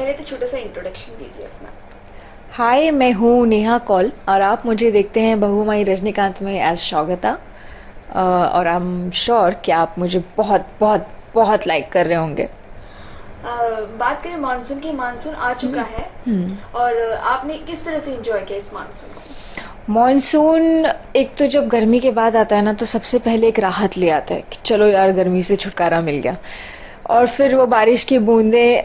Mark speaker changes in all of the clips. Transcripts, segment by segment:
Speaker 1: पहले तो छोटा सा इंट्रोडक्शन दीजिए अपना।
Speaker 2: हाय, मैं हूँ नेहा कौल और आप मुझे देखते हैं बहुमाई रजनीकांत में एज शौगता। और आई एम श्योर कि आप मुझे बहुत बहुत बहुत लाइक कर रहे होंगे।
Speaker 1: बात करें मानसून की, मानसून आ चुका है और आपने किस तरह से एंजॉय किया इस मानसून को?
Speaker 2: मॉनसून एक तो जब गर्मी के बाद आता है ना, तो सबसे पहले एक राहत ले आता है कि चलो यार गर्मी से छुटकारा मिल गया। और फिर वो बारिश की बूंदें,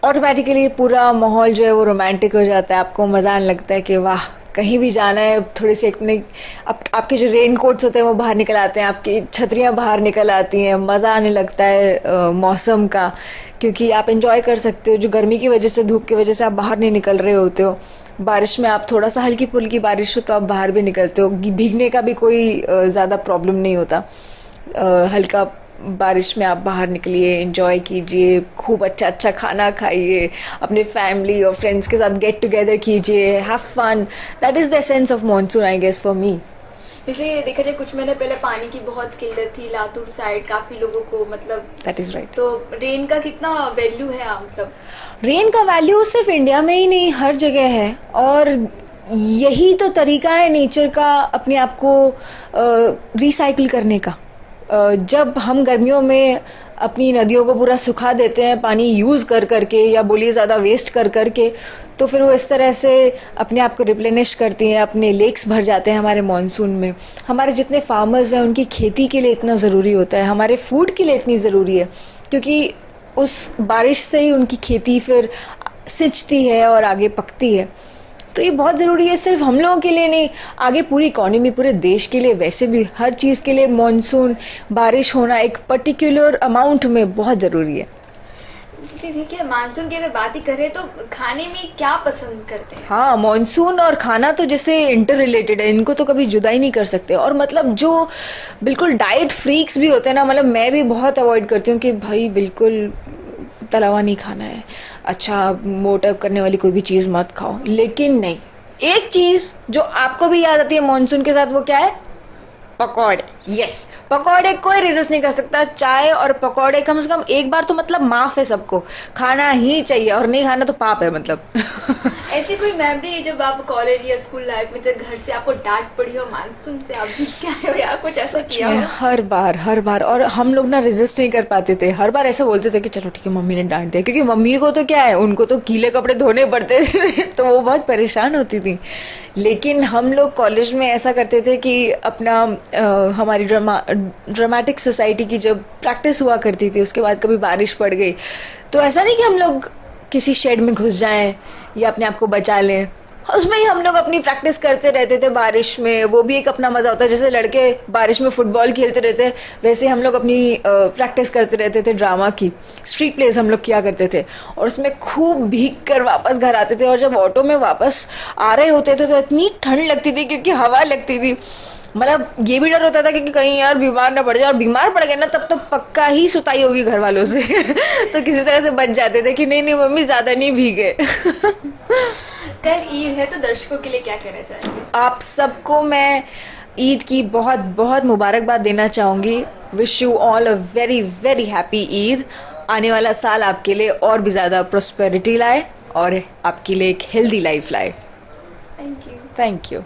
Speaker 2: ऑटोमेटिकली पूरा माहौल जो है वो रोमांटिक हो जाता है। आपको मज़ा आने लगता है कि वाह, कहीं भी जाना है थोड़ी सी अपने आपके जो रेन कोट्स होते हैं वो बाहर निकल आते हैं, आपकी छतरियाँ बाहर निकल आती हैं, मज़ा आने लगता है मौसम का, क्योंकि आप एंजॉय कर सकते हो। जो गर्मी की वजह से, धूप की वजह से आप बाहर नहीं निकल रहे होते हो, बारिश में आप थोड़ा सा हल्की फुल्की बारिश हो तो आप बाहर भी निकलते हो, भीगने का भी कोई ज़्यादा प्रॉब्लम नहीं होता। हल्का बारिश में आप बाहर निकलिए, एंजॉय कीजिए, खूब अच्छा अच्छा खाना खाइए, अपने फैमिली और फ्रेंड्स के साथ गेट टुगेदर कीजिए, have fun. That is the essence of monsoon, I guess, for me.
Speaker 1: वैसे देखा जाए कुछ महीने पहले पानी की बहुत किल्लत थी लातूर साइड, काफी लोगों को, मतलब
Speaker 2: दैट इज़ राइट।
Speaker 1: तो रेन का कितना वैल्यू है, मतलब
Speaker 2: रेन का वैल्यू सिर्फ इंडिया में ही नहीं, हर जगह है। और यही तो तरीका है नेचर का अपने आप को रिसाइकिल करने का। जब हम गर्मियों में अपनी नदियों को पूरा सुखा देते हैं पानी यूज़ कर करके, या बोलिए ज़्यादा वेस्ट कर करके, तो फिर वो इस तरह से अपने आप को रिप्लेनिश करती हैं, अपने लेक्स भर जाते हैं हमारे मॉनसून में। हमारे जितने फार्मर्स हैं उनकी खेती के लिए इतना ज़रूरी होता है, हमारे फूड के लिए इतनी ज़रूरी है, क्योंकि उस बारिश से ही उनकी खेती फिर सिंचती है और आगे पकती है। तो ये बहुत ज़रूरी है, सिर्फ हम लोगों के लिए नहीं, आगे पूरी इकोनॉमी, पूरे देश के लिए, वैसे भी हर चीज़ के लिए मॉनसून, बारिश होना एक पर्टिकुलर अमाउंट में बहुत ज़रूरी है।
Speaker 1: ठीक है, मानसून की अगर बात ही करें तो खाने में क्या पसंद करते हैं?
Speaker 2: हाँ, मॉनसून और खाना तो जैसे इंटर रिलेटेड है, इनको तो कभी जुदा ही नहीं कर सकते। और मतलब जो बिल्कुल डाइट फ्रीक्स भी होते हैं ना, मतलब मैं भी बहुत अवॉइड करती हूँ कि भाई बिल्कुल तला हुआ नहीं खाना है, अच्छा मोटा करने वाली कोई भी चीज़ मत खाओ। लेकिन नहीं, एक चीज़ जो आपको भी याद आती है मॉनसून के साथ, वो क्या है? पकौड़े। यस, पकौड़े कोई रेजिस्ट नहीं कर सकता। चाय और पकौड़े कम से कम एक बार तो मतलब माफ है सबको, खाना ही चाहिए, और नहीं खाना तो पाप है मतलब।
Speaker 1: ऐसी कोई मेमोरी है जब आप कॉलेज या स्कूल लाइफ में थे, घर से आपको डांट पड़ी हो मानसून से, आप भीग के आए हो या कुछ ऐसा किया हो?
Speaker 2: हर बार। और हम लोग ना रेजिस्ट नहीं कर पाते थे, हर बार ऐसा बोलते थे कि चलो ठीक है, मम्मी ने डांट दिया, क्योंकि मम्मी को तो क्या है, उनको तो गीले कपड़े धोने पड़ते थे तो वो बहुत परेशान होती थी। लेकिन हम लोग कॉलेज में ऐसा करते थे कि अपना हमारी ड्रामेटिक सोसाइटी की जब प्रैक्टिस हुआ करती थी, उसके बाद कभी बारिश पड़ गई तो ऐसा नहीं कि हम लोग किसी शेड में घुस जाएं या अपने आप को बचा लें, उसमें ही हम लोग अपनी प्रैक्टिस करते रहते थे बारिश में। वो भी एक अपना मज़ा होता है, जैसे लड़के बारिश में फुटबॉल खेलते रहते, वैसे हम लोग अपनी प्रैक्टिस करते रहते थे ड्रामा की। स्ट्रीट प्लेस हम लोग किया करते थे और उसमें खूब भीग कर वापस घर आते थे। और जब ऑटो में वापस आ रहे होते थे तो इतनी ठंड लगती थी, क्योंकि हवा लगती थी। मतलब ये भी डर होता था कि कहीं यार बीमार ना पड़ जाए, और बीमार पड़ गए ना तब तो पक्का ही सुताई होगी घर वालों से तो किसी तरह से बच जाते थे कि नहीं मम्मी ज़्यादा नहीं भीगे।
Speaker 1: कल ईद है तो दर्शकों के लिए क्या कहना चाहेंगे?
Speaker 2: आप सबको मैं ईद की बहुत बहुत मुबारकबाद देना चाहूँगी। Wish you all a very very happy Eid. आने वाला साल आपके लिए और भी ज़्यादा प्रोस्पेरिटी लाए और आपके लिए एक हेल्दी लाइफ लाए।
Speaker 1: Thank you.
Speaker 2: Thank you.